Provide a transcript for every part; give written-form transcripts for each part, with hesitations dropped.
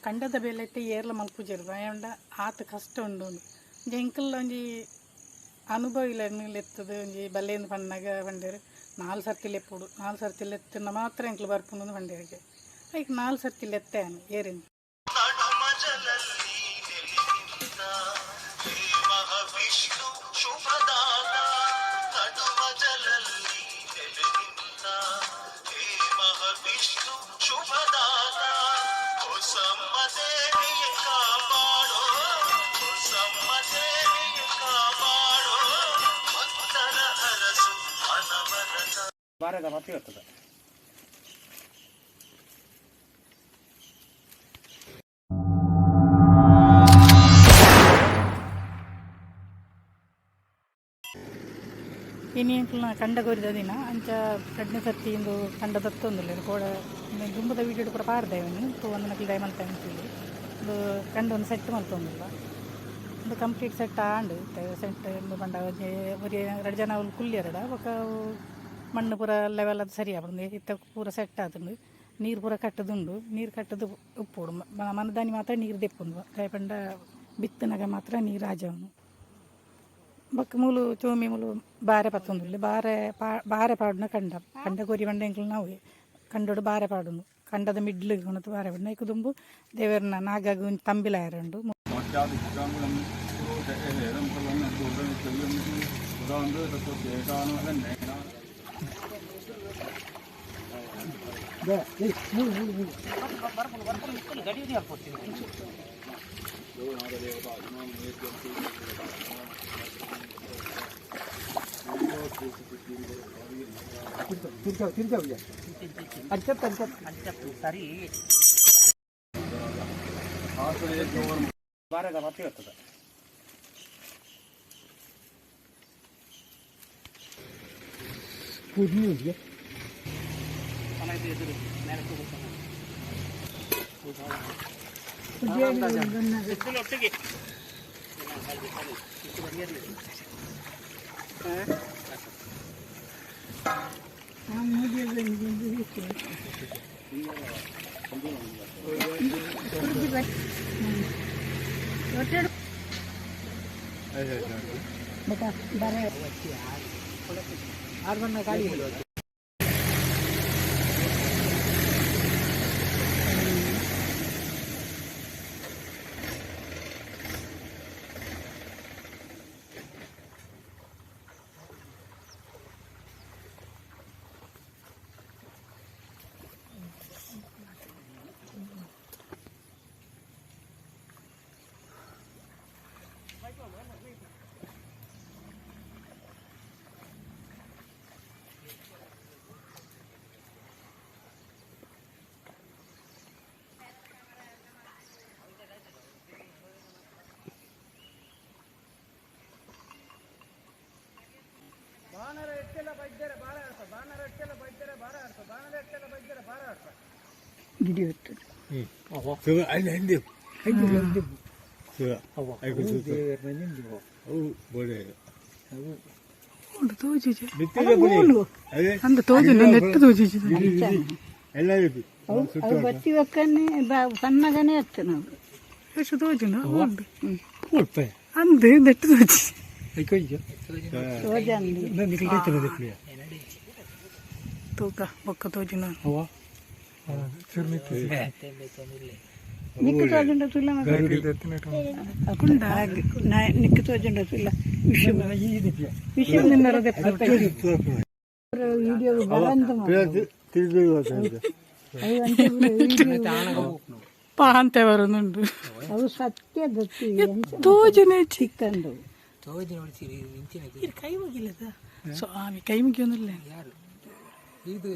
ಕಂಡದ ಬೆಲೆ ಐತೆ ಏರ್ಲ ಮಲ್ಪುಜರು ಭಯಂಡ ಆತ ಕಷ್ಟ ಉಂಡು ಎಂಕಲ್ ಒಂಜಿ ಅನುಭವ ಇಲ್ಲ ಎತ್ತದ ಒಂಜಿ ಬಲ್ಲೆಂದು ಪಣ್ಣಾಗ ಬಂಡೇರು 4 ಸರ್ತಿ ಲೆಪ್ಪುಡು 4 ಸರ್ತಿ ಲೆತ್ತಿನ ಮಾತ್ರ ಎಂಕ್ಲು ಬರ್ಪುಂಡು ಬಂಡೇರಿಗೆ ಐಕ್ 4 ಸರ್ತಿ ಲೆತ್ತೆ ಅನು ಏರಿನ ಬಾರದ ಮತ್ತೆ ಇರ್ತದೆ ಇನ್ನು ಎಂಕ್ಲು ಕಂಡಕೋರಿದ ದಿನ ಅಂಚ 2ನೇ ಸರ್ತಿ ಇಂದು ಕಂಡ ದತ್ತೊಂದಿಲ್ಲ ಕೂಡ ದುಂಬದ ವೀಡಿಯೋ ಕೂಡ ಪಾರ್ದೆ ಅವನು ಒಂದು ನಕಲಿ ದಯಮಂತ ಅಂತೇಳಿ ಒಂದು ಕಂಡ ಒಂದು ಸೆಟ್ ಮಲ್ತೊಂದಿಲ್ಲ ಒಂದು ಕಂಪ್ಲೀಟ್ ಸೆಟ್ ಆಂಡು ಸೆಟ್ ಎಂದು ಬಂಡ ಬರೀ 2 ಜನ ಅವ್ರು ಕುಲ್ಲಿಯರಡ ಬೊಕ್ಕ ಮಣ್ಣು ಪೂರ ಲೆವೆಲ್ ಅದು ಸರಿ ಆಗ್ಬಂದು ಇತ್ತ ಪೂರ ಸೆಟ್ ಆತಂಡು ನೀರು ಪೂರ ಕಟ್ಟದುಂಡು ನೀರು ಕಟ್ಟದು ಉಪ್ಪುಡು ಮನದಾನಿ ಮಾತ್ರ ನೀರು ದೆಪ್ಪುಂಡು ದಯಪಂಡ ಬಿತ್ತನಾಗ ಮಾತ್ರ ನೀರು ಆಜವನು ಬೊಕ್ಕ ಮೂಲು ಚೋಮಿ ಮೂಲು ಬಾರೆ ಪತ್ತೊಂದುಲ್ಲೆ ಬಾರೆ ಪಾಡುನ ಕಂಡ ಕೊರಿ ಬಂಡ ಎಂಕ್ಲು ನಾವು ಕಂಡೋಡು ಬಾರೆ ಪಾಡುನು ಕಂಡದ ಮಿಡ್ಲಿಗೆ ಉಣತು ಬಾರೆ ಪಾಡು ನೈಕು ದುಂಬು ದೇವರನ್ನ ನಾಗಾಗ ತಂಬಿಲಾಯರಂಡು ಸರಿ ಬಾರದ ಮತ್ತೆ ಇರ್ತದೆ ಒಟ್ಟಿಗೆ ಗಿಡಿಯೋ ಬತ್ತಿ ಒಕ್ಕನ್ನೇ ಸಣ್ಣಗನೇ ಹಚ್ಚ ನಾವು ಎಷ್ಟು ತೋಜು ಅಂದು ನೆಟ್ಟು ತೋಜಿ ತೂಕ ಬೊಕ್ಕ ತೋಜಿನ ನಿಕ್ಕು ತೋಜುಂಡ ತುಲ್ಲ ಕುಂಡ ನಿಕ್ಕು ತೋಜುಂಡ ತುಲ್ಲ ವಿಷಯ ನಿನ್ನರದೆ ವಿಡಿಯೋ ಬರಂತ ಪಾಂತೆ ಬರುന്നുണ്ട് ಅವು ಸತ್ಯ ಗೊತ್ತಿ ತೋಜನೆ ಚಿಕ್ಕಂಡು ಕೈ ಮುಗಿಲ್ಲದ ಸ್ವಾಮಿ ಕೈ ಮುಗಿಯೋದಿಲ್ಲ ಯಾರು ಇದು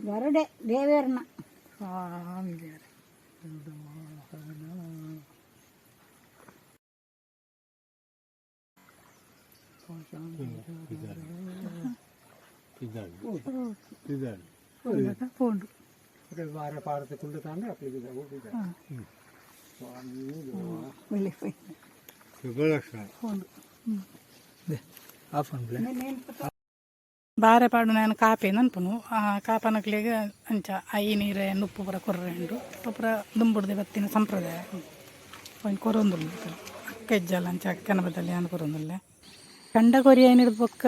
వరడే దేవేర్న పోండు ಬಾರೆ ಪಾಡತೆ ಕುಂಡು ತಾಂದ್ರೆ ಅಪ್ಲಿಗೆ ಹೋಗಿದ್ದೆ ಬಾರೆ ಪಾಡು ನಾನು ಕಾಪೆ ನನ್ಪನು ಆ ಕಾಪನಕ್ಲಿಗ ಅಂಚ ಐ ನೀರೆ ಉಪ್ಪು ಪೂರ ಕೊರ್ರೆಂಡು ಪೂರ ದುಂಬುಡ್ದೆ ಬತ್ತಿನ ಸಂಪ್ರದಾಯ ಒಂದು ಕೊರೊಂದುಲ್ಲ ಅಕ್ಕ ಹೆಜ್ಜಲ್ಲ ಅಂಚ ಅಕ್ಕನ ಬದಲ್ಲಿ ನಾನು ಕೊರೊಂದುಲ್ಲೆ ಕಂಡಕೊರಿ ಏನಿಡ್ದು ಬೊಕ್ಕ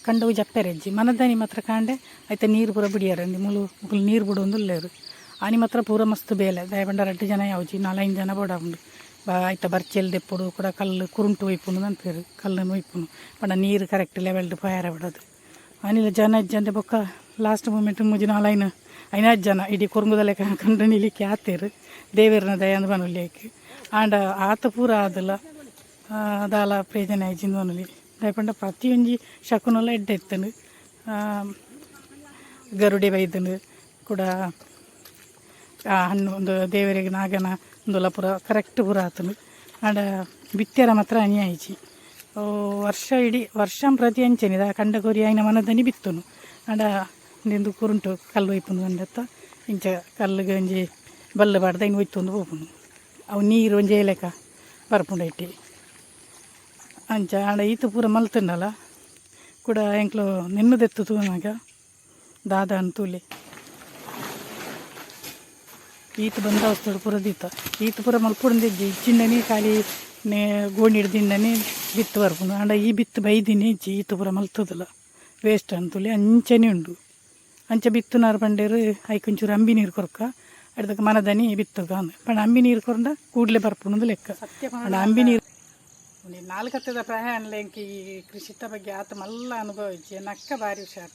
ಕಂಡವು ಜಪ್ಪೆರೆಜ್ಜಿ ಮನದನಿ ಮಾತ್ರ ಕಾಂಡೆ ಆಯ್ತು ನೀರು ಪೂರ ಬಿಡಿಯಾರಂದಿ ಮುಳು ನೀರು ಬಿಡೊಂದುಲ್ಲೇರು ಆನಿ ಮಾತ್ರ ಪೂರ ಮಸ್ತ್ ಬೇಲೆ ದಯಬಂಡ 2 ಜನ ಯಾವ್ಜಿ 4-5 ಜನ ಬೋಡ ಉಂಡು ಆಯ್ತ ಬರ್ಚೆಲ್ ದೆಪ್ಪುಡು ಕೂಡ ಕಲ್ಲು ಕುರುಂಟು ಒಯ್ಪುನು ನನ್ಪೇರು ಕಲ್ಲನ್ನು ಒಯ್ಪುನು ಪಂಡ ನೀರು ಕರೆಕ್ಟ್ ಲೆವೆಲ್ಡ್ ಪಯಾರ ಬಿಡೋದು ಅನಿಲ ಜನ ಇಜ್ಜಂದೆ ಬೊಕ್ಕ ಲಾಸ್ಟ್ ಮೂಮೆಂಟ್ ಮುಜಿ 4-5 ಜನ ಇಡೀ ಕುರುಂಗುದಲ್ಲೇ ಕಂಡು ನಿಲಿಕ್ಕೆ ಆತೇರು ದೇವೇರನ ದಯಾಂದು ಬನುಲಿಕ್ಕೆ ಆಂಡ ಆತ ಪೂರ ಆದಲ್ಲ ದಾಲ ಪ್ರೇಜನೆ ಆಯ್ಜಿಂದು ಬನುಲಿ ದಯಪಂಡ ಪ್ರತಿಯೊಂಜಿ ಶಕುನೆಲ್ಲ ಎಡ್ಡೆ ಎತ್ತನು ಗರುಡೆ ಬೈದನು ಕೂಡ ಹಣ್ಣು ಒಂದು ದೇವರಿಗೆ ನಾಗನ ಒಂದುಲ ಪೂರ ಕರೆಕ್ಟ್ ಪೂರ ಆತನು ಆಂಡ ಬಿತ್ತೆರ ಮಾತ್ರ ಅನಿ ಆಯ್ಚಿ ವರ್ಷ ಇಡೀ ವರ್ಷ ಪ್ರತಿ ಅಂಚೆನಿದ ಕಂಡಕೊರಿ ಆಯ್ನ ಮನದನಿ ಬಿತ್ತನು ಆಂಡ ನಿಂದು ಕುರುಂಟು ಕಲ್ಲು ಒಯ್ಪುನು ಅಂದತ್ತ ಇಂಚ ಕಲ್ಲಿಗೆ ಒಂಜಿ ಬಲ್ಲು ಬಾಡ್ದ ಇನ್ನು ಒಯ್ತೊಂದು ಹೋಗ್ಪುನು ಅವು ನೀರು ಒಂಜಿ ಏಲೆಕ ಬರ್ಪುಂಡು ಇಟ್ಟು ಅಂಚ ಆಂಡ ಈತ ಪೂರ ಮಲ್ತಂಡಲ್ಲ ಕೂಡ ಎಂಕ್ಲು ನೆನ್ನದೆತ್ತು ತೂನಾಗ ದಾದ ಅಂತೂಲಿ ಈತ ಬಂದ ವಸ್ತುಡು ಪೂರ ದೀತ ಈತ ಪೂರ ಮಲ್ಪುಡಂದಿಜ್ಜಿ ಇಚ್ಚಿಂಡನಿ ಖಾಲಿ ಗೋಣಿ ಹಿಡ್ದಿಂಡನಿ ಬಿತ್ತು ಬರ್ಪುನು ಆಂಡ ಈ ಬಿತ್ತು ಬೈದಿನಿ ಇಜ್ಜಿ ಈತ ಪೂರ ಮಲ್ತದಲ್ಲ ವೇಸ್ಟ್ ಅಂತೂಲಿ ಅಂಚನೆ ಉಂಡು ಅಂಚ ಬಿತ್ತುನಾರು ಪಂಡೇರು ಐಕೊಂಚೂರು ಅಂಬಿ ನೀರು ಕೊರಕ ಅಡ್ದಕ್ಕೆ ಮನದನಿ ಬಿತ್ತಗ ಪಂಡ ಅಂಬಿ ನೀರು ಕೊರಂಡ ಕೂಡಲೇ ಬರ್ಪುಣದು ಲೆಕ್ಕ ಅಂಡ ಅಂಬಿ ನೀರು 4 ಹತ್ತದ ಪ್ರಯಾಣ ಎಂಕಿ ಈ ಕೃಷಿತ ಬಗ್ಗೆ ಆತ ಮಲ್ಲ ಅನುಭವಿಸಿ ನಕ್ಕ ಭಾರಿ ಹುಷಾರು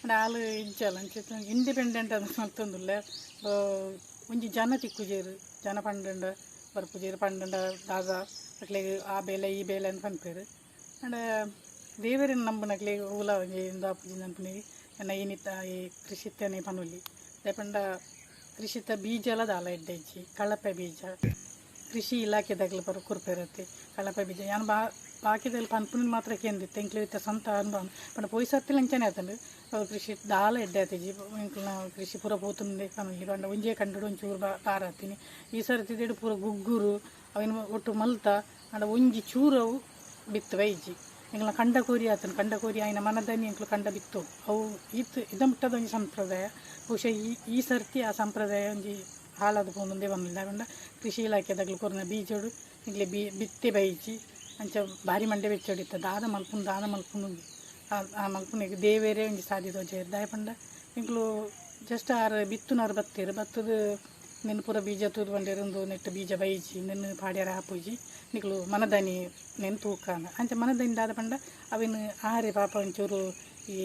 ಅಂಡ ಹಾಲು ಇಜ್ಜಲ್ಲ ಅಂಚೆ ಇಂಡಿಪೆಂಡೆಂಟ್ ಅದು ಮಲ್ತೊಂದುಲ್ಲ ಒಂಜಿ ಜನ ತಿಕ್ಕುಜೇರು ಜನ ಪಂಡ ಬರ್ಪುಜೇರು ಪಂಡ ದಾದ ಅಕ್ಲೆಗ್ ಆ ಬೇಲೆ ಈ ಬೇಲೆ ಅಂತ ಪನ್ಪೇರು ಅಂಡ ದೇವರಿನ ನಂಬನಕ್ಲೆ ಊಲ ಒಂಜಿ ದಾಪುಜಿ ನಂಪನಿಗೆ ಎನ್ನ ಏನಿತ್ತ ಈ ಕೃಷಿತನೇ ಪನುಲಿ ದಯಪಂಡ ಕೃಷಿತ ಬೀಜ ಎಲ್ಲ ದಾಲ ಎಡ್ಡೆಜ್ಜಿ ಕಳಪೆ ಬೀಜ ಕೃಷಿ ಇಲಾಖೆದಾಗಲು ಬರೋ ಕುರ್ಪೇರತ್ತೆ ಕಳಪೆ ಬೀಜ ಯಾನು ಬಾಕಿದಲ್ಲಿ ಪನ್ಪುನ ಮಾತ್ರ ಕೇಂದಿತ್ತು ಎಂಕ್ಲು ಇತ್ತ ಸ್ವಂತ ಅನುಭವ ಪಂಡ ಪೊಯ್ಸತ್ತಿಲ್ಲ ಅಂಚನೆ ಆತಂಡು ಕೃಷಿ ದಾಲ ಎಡ್ಡೆ ಆತಜಿ ಎಂಕ್ಲು ನಾವು ಕೃಷಿ ಪೂರ ಪೋತುಂದೆ ಪನುಲಿ ಪಂಡ ಒಂಜೇ ಕಂಡು ಒಂಚೂರು ಬಾರಾತೀನಿ ಈ ಸರ್ತಿದೇಡು ಪೂರ ಗುಗ್ಗುರು ಅವಿನ ಒಟ್ಟು ಮಲ್ತ ಅಂಡ ಒಂಜಿ ಚೂರವು ಬಿತ್ತು ವೈಜಿ ಎಂಕ್ಲ ಕಂಡಕೋರಿ ಆತನು ಕಂಡಕೋರಿ ಆಯ್ನ ಮನದನಿ ಎಂಕ್ಲು ಕಂಡ ಬಿತ್ತು ಅವು ಇದ ಮುಟ್ಟದ ಒಂಜಿ ಸಂಪ್ರದಾಯ ಬಹುಶಃ ಈ ಸರ್ತಿ ಆ ಸಂಪ್ರದಾಯ ಒಂಜಿ ಹಾಳಾದ ಪೋಂದೇ ಬಂದಿಲ್ಲ ಪಂಡ ಕೃಷಿ ಇಲಾಖೆದಾಗಲು ಕೊರನ ಬೀಜೋಡು ಈಗಲೇ ಬಿತ್ತೆ ಬೈಜಿ ಅಂಚ ಭಾರಿ ಮಂಡೆ ಬೆಚ್ಚೋಡಿತ್ತ ದಾದ ಮಲ್ಪುನು ಆ ಮಲ್ಪುನಿಗೆ ದೇವೇರೇ ಒಂಜಿ ಸಾಧ್ಯದ ಜೇರು ದಾಯ ಪಂಡ ಈಗಲೂ ಜಸ್ಟ್ ಆರು ಬಿತ್ತುನಾರು ಬತ್ತೇರು ಬತ್ತದು ನೆನ್ನು ಪೂರ ಬೀಜ ತೂದು ಬಂಡೇರು ಒಂದು ನೆಟ್ಟು ಬೀಜ ಬೈಜಿ ನೆನ್ನು ಪಾಡ್ಯಾರ ಹಾಪುಜಿ ನಿಕ್ಲು ಮನದನಿ ನೆನ್ ತೂಕಾನ ಅಂಚ ಮನದನಿ ದಾದ ಪಂಡ ಅವಿನ ಆರೆ ಪಾಪ ಒಂಚೂರು ಈ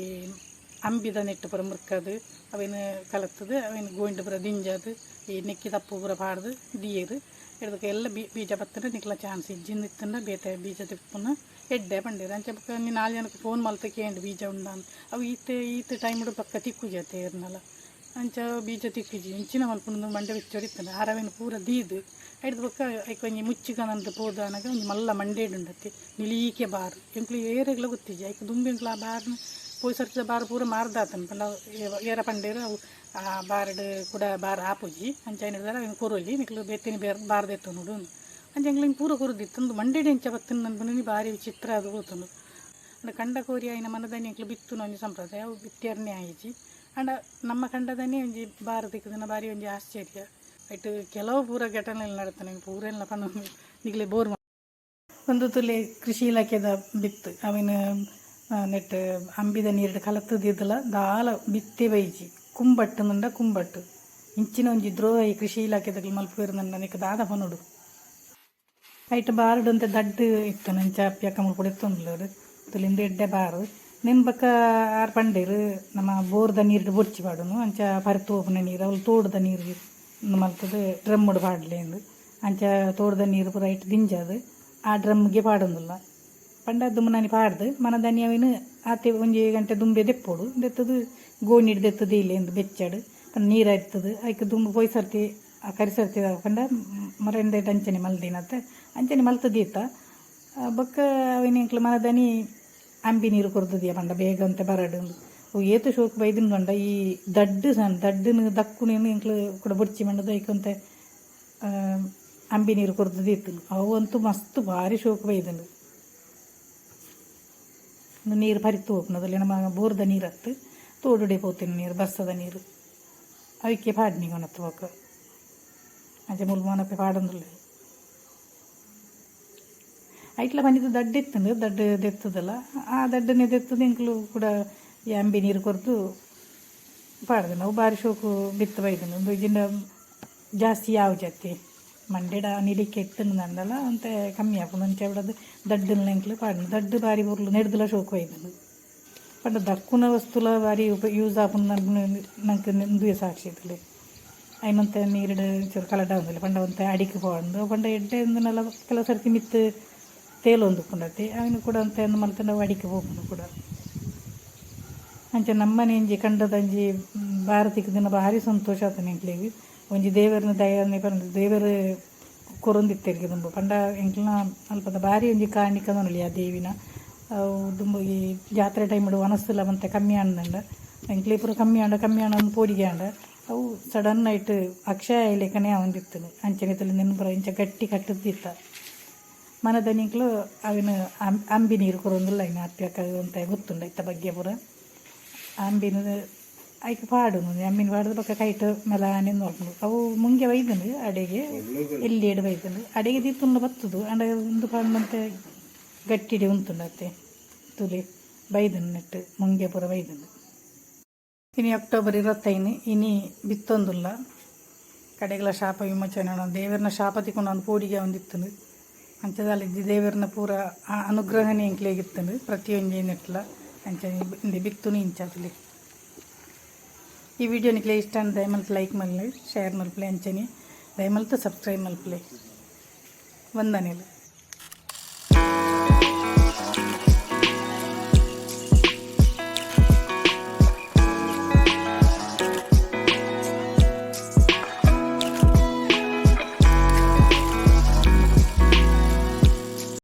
ಅಂಬಿದ ನೆಟ್ಟು ಪೂರ ಮುರ್ಕದು ಅವಿನ ಕಲತ್ತದು ಅವಿನ ಗೋಂಡು ಪೂರ ದಿಂಜದು ಈ ನೆಕ್ಕಿ ತಪ್ಪು ಪೂರ ಪಾಡ್ದು ದಿಯರು ಹಿಡ್ದಕ್ಕೆ ಎಲ್ಲ ಬೀಜ ಬತ್ತಂದ್ರೆ ನಿಕ್ಲ ಚಾನ್ಸ್ ಇಜ್ಜಿಂದ ಇತ್ತಂಡ ಬೇತೆ ಬೀಜ ತಿಪ್ಪುನ ಎಡ್ಡೆ ಬಂಡೇರು ಅಂಚೆ ಪಕ್ಕ ನೀ 4 ಜನಕ್ಕೆ ಫೋನ್ ಮಲ್ತಕ್ಕೆ ಏನು ಬೀಜ ಉಂಡಾನ್ ಅವು ಈತ ಟೈಮ್ ಪಕ್ಕ ತಿಕ್ಕುಜತೆ ಇರ್ನಲ್ಲ ಅಂಚ ಬೀಜ ತಿಕ್ಕಿಜಿ ಇಂಚಿನ ಮಲ್ಪುಂಡು ಮಂಡೆ ಬೆಚ್ಚೊಡಿತ್ತಂಡ ಆರವೇನು ಪೂರ ದೀದು ಹಿಡ್ದು ಪಕ್ಕ ಐಕೊಂಜಿ ಮುಚ್ಚಿಕನಂತ ಪೋದಾನಾಗ ಒಂದು ಮಲ್ಲ ಮಂಡೇಡುಂಡತ್ತೆ ನಿಲೀಕೆ ಬಾರು ಎಂಕ್ಲು ಏರೆಗ್ಲ ಗೊತ್ತಿಜಿ ಐಕ ದುಂಬಿ ಎಂಕ್ಲ ಆ ಬಾರ್ನ ಪೋಯ್ ಸರ್ತಿದ ಬಾರು ಪೂರ ಮಾರ್ದಾತನ ಪಂಡ ಏರ ಪಂಡೇರು ಅವು ಆ ಬಾರ್ಡ್ ಕೂಡ ಬಾರ್ ಹಾಪುಜಿ ಅಂಚ ಏನಿದಾರ ಅವಿನ ಕೊರೊಲಿ ನಿಕ್ಲು ಬೇತಿನ ಬಾರ್ದೆತ್ತು ನೋಡು ಅಂಚ ಎಂಗ್ಲಿಂಗ್ ಪೂರ ಕೊರದಿತ್ತಂದು ಮಂಡೇಡಿ ಎಂಚ ಬತ್ತನ ನನ್ಪುನಿ ಭಾರಿ ವಿಚಿತ್ರ ಅದು ಹೋತನು ಅಂಡ ಕಂಡಕೋರಿ ಆಯ್ನ ಮನದನಿ ಎಂಕ್ಲು ಬಿತ್ತುನ ಒಂಜಿ ಸಂಪ್ರದಾಯ ಅವು ಬಿತ್ತೇರ್ನೆ ಆಯ್ಜಿ ಅಂಡ ನಮ್ಮ ಕಂಡದನಿ ಒಂಜಿ ಬಾರ ದಿಕ್ಕದನ ಭಾರಿ ಒಂಜಿ ಆಶ್ಚರ್ಯ ಐಟು ಕೆಲವು ಪೂರ ಘಟನೆ ನಡತಾನೆ ಪೂರ ಎಲ್ಲ ಪನ್ನ ನಿಗ್ಲೆ ಬೋರ್ ಒಂದು ತುಲೆ ಕೃಷಿ ಇಲಾಖೆದ ಬಿತ್ತು ಅವಿನ ನೆಟ್ ಅಂಬಿದ ನೀರು ಕಲತ್ತದಿದ್ದಲ್ಲ ದಾಲ ಬಿತ್ತೆ ಬೈಜಿ ಕುಂಬಟ್ಟು ಕುಂಬಟ್ಟು ಇಂಚಿನ ಒಂಜಿ ದ್ರೋಹ ಈ ಕೃಷಿ ಇಲಾಖೆದಾಗಲು ಮಲ್ಪುವಿರಂದ ನಿಕ್ಕ ದಾದ ಪನುಡು ಐಟ್ ಬಾರ್ಡು ಅಂತ ದಡ್ಡು ಇತ್ತು ನಂಚ ಅಪ್ಪಿಯಕ್ಕ ಕೊಡಿತ್ತೊಂದ್ಲರು ತುಲಿಂದ ಎಡ್ಡೆ ಬಾರು ನೆನ್ ಬಕ್ಕ ಆರು ಪಂಡೇರು ನಮ್ಮ ಬೋರ್ದ ನೀರು ಬೊಡ್ಚಿ ಪಾಡುನು ಅಂಚ ಪರಿತು ಹೋಪುನ ನೀರು ಅವಳು ತೋಡ್ದ ನೀರು ಮಲ್ತದು ಡ್ರಮ್ಮುಡು ಪಾಡ್ಲೇಂದು ಅಂಚ ತೋಡ್ದ ನೀರು ಪೂರ ಇಟ್ಟು ದಿಂಜದು ಆ ಡ್ರಮ್ಗೆ ಪಾಡೊಂದಿಲ್ಲ ಪಂಡ ದುಮ್ಮನನಿ ಪಾಡ್ದು ಮನದನಿ ಅವಿನ ಆತೆ ಒಂಜಿ ಗಂಟೆ ದುಂಬೆ ದೆಪ್ಪೋಡು ದೆತ್ತದು ಗೋಣಿ ಹಿಡ್ದೆತ್ತದು ಇಲ್ಲೇಂದು ಬೆಚ್ಚಾಡು ಪಂಡ ನೀರು ಆಯ್ತದು ಐಕೆ ದುಂಬು ಪೊಯ್ ಸರ್ತಿ ಕರಿ ಸರ್ತಿ ಪಂಡ ಮರೆಂದ ಅಂಚನೆ ಮಲ್ದಿನತ್ತ ಅಂಚನೆ ಮಲ್ತದೀತ ಬೊಕ್ಕ ಅವಿನ ಎಂಕ್ಲು ಮನದನಿ ಅಂಬಿ ನೀರು ಕೊರ್ದದಿಯ ಪಂಡ ಬೇಗ ಅಂತ ಬರಡು ಏತು ಶೋಕ್ ಬೈದಿನ ಗಂಡ ಈ ದಡ್ಡು ಸಣ್ಣ ದಡ್ಡನ ದಕ್ಕುನೇನು ಇಂಕ್ಲು ಕೂಡ ಬುಡ್ಚಿ ಮಂಡದ ಐಕೊಂತೆ ಅಂಬಿ ನೀರು ಕೊಡ್ತದೆ ಇತ್ತು ಅವು ಅಂತೂ ಮಸ್ತ್ ಭಾರಿ ಶೋಕ್ ಬೈದನು ನೀರು ಪರಿತು ಹೋಗ್ನದಲ್ಲಿ ನಮ್ಮ ಬೋರ್ದ ನೀರು ಹತ್ತು ತೋಡುಡೆ ಹೋಗ್ತೀನಿ ನೀರು ಬಸ್ಸದ ನೀರು ಅವಕ್ಕೆ ಪಾಡ್ನಿ ಕೊನತ್ತು ಹೋಗ ಅಂಚೆ ಮುಲ್ಮಾನಪ್ಪೆ ಪಾಡಂದಿಲ್ಲ ಐಟ್ಲ ಬಂದಿದ್ದು ದಡ್ಡ ಇತ್ತಂದು ದಡ್ಡ ದೆತ್ತದಲ್ಲ ಆ ದಡ್ಡನೇ ದೆತ್ತದ ಇಂಕ್ಲು ಕೂಡ ಈ ಅಂಬಿ ನೀರು ಕೊರ್ದು ಪಾಡ್ದೆ ನಾವು ಭಾರಿ ಶೋಕು ಬಿತ್ತು ಬೈದನು ಒಂದು ಇದಿಂದ ಜಾಸ್ತಿ ಯಾವ ಜಾತಿ ಮಂಡ್ಯಡ ನಿಲಿಕ್ಕೆ ಎತ್ತನ್ನು ನಂದಲ್ಲ ಅಂತ ಕಮ್ಮಿ ಹಾಕೊಂಡು ಅಂಚೆ ಬಿಡೋದು ದಡ್ಡನ ಎಂಕ್ಲು ಪಾಡ್ನು ದಡ್ಡು ಬಾರಿ ಊರ್ಲು ನೆಡ್ದಲ ಶೋಕು ಬೈದನು ಪಂಡ ದಕ್ಕುನ ವಸ್ತುಲ ಬಾರಿ ಯೂಸ್ ಆಪುಂಡು ನಂಗೆ ನಿಂದು ಸಾಕ್ಷಿ ಇತ್ತಲೆ అయినంత ನೀರಿಡು ಚೂರು ಕಲಡ ಒಂದಿಲ್ಲ ಪಂಡ ಒಂತ ಅಡಿಕೆ ಹೋಂಡು ಪಂಡ ಎಡ್ಡೆ ಒಂದನ್ನೆಲ್ಲ ಕೆಲವು ಸರ್ತಿ ಮಿತ್ತು ತೇಲೊಂದು ಪುಂಡತಿ ಅವನು ಕೂಡ ಅಂತ ಮಲ್ತ ನಾವು ಅಡಿಕೆ ಹೋಗ್ಬೋದು ಕೂಡ ಅಂಚೆ ನಮ್ಮನೆ ಒಂಜಿ ಕಂಡದಂಜಿ ಭಾರತಿಗೆ ದಿನ ಭಾರಿ ಸಂತೋಷ ಆತನ ಎಂಕ್ಲಿಗೆ ಒಂಜಿ ದೇವರನ್ನ ದಯನೆ ಬಂದು ದೇವರು ಕೊರೊಂದಿತ್ತೆರಿಗೆ ತುಂಬ ಪಂಡ ಎಂಕ್ಲನ ಅಲ್ಪದ ಭಾರಿ ಒಂಜಿ ಕಾಣಿಕದೊನಲಿ ಆ ದೇವಿನ ಅವು ತುಂಬ ಈ ಜಾತ್ರೆ ಟೈಮಡು ವನಸ್ಸಲ್ಲ ಮತ್ತೆ ಕಮ್ಮಿ ಆಂಡ ಎಂಕ್ಲಿ ಪೂರ ಕಮ್ಮಿ ಆಂಡ ಒಂದು ಪೋಡಿಗೆ ಆಂಡ ಅವು ಸಡನ್ ಆಯ್ತು ಅಕ್ಷಯ ಲೆಕ್ಕನೇ ಅವಂದಿತ್ತು ಅಂಚೆನೆತ್ತಲ್ಲಿ ನೆನಪುರ ಇಂಚ ಗಟ್ಟಿ ಕಟ್ಟದಿತ್ತ ಮನದನಿಕ್ಲು ಅವನು ಅಂಬಿ ನೀರು ಕೊರೊಂದಿಲ್ಲ ಇನ್ನು ಹತ್ತಿರಕ್ಕ ಅಂತ ಗೊತ್ತುಂಡ ಇತ್ತ ಬಗ್ಗೆ ಪೂರ ಅಂಬಿನ ಆಯ್ಕೆ ಪಾಡು ಅಮ್ಮಿನ ಪಾಡದ ಪಕ್ಕ ಕೈಟ್ ಮೆಲಾನೆ ನೋಡ್ಕೊಂಡು ಅವು ಮುಂಗೆ ಬೈದನು ಅಡೆಗೆ ಎಲ್ಲಿ ಎಡು ಬೈದನು ಅಡೆಗೆ ದಿತ್ತುಂಡ ಬತ್ತದು ಅಂಡ ಒಂದು ಪಾಡ್ನಂತೆ ಗಟ್ಟಿಡೆ ಉಂಟುಂಡತ್ತೆ ತುಲಿ ಬೈದನು ನೆಟ್ಟು ಮುಂಗೆ ಪೂರ ಬೈದನು ಇನಿ ಅಕ್ಟೋಬರ್ 25 ಇನಿ ಬಿತ್ತೊಂದುಲ್ಲ ಕಡೆಗಳ ಶಾಪ ವಿಮೋಚನೆ ದೇವರನ್ನ ಶಾಪ ತಿಕೊಂಡು ಒಂದು ಪೋಡಿಗೆ ಒಂದಿತ್ತನು ಅಂಚದಲ್ಲಿ ದೇವರನ್ನ ಪೂರ ಅನುಗ್ರಹನೇ ಎಂಕ್ಲೇಗಿತ್ತನು ಪ್ರತಿಯೊಂದು ನೆಟ್ಲ ಅಂಚ ಬಿತ್ತುನು ಇಂಚಾದಲ್ಲಿ ಈ ವಿಡಿಯೋ ನಿಕ್ಲೆ ಇಷ್ಟ ಅಂತ ದಯಮಲ್ತು ಲೈಕ್ ಮಲ್ಲೆ ಶೇರ್ ಮಲ್ಪಲೆ ಅಂಚನೆ ದಯಮಲ್ತು ಸಬ್ಸ್ಕ್ರೈಬ್ ಮಲ್ಪಲೆ ವಂದನೆಲು.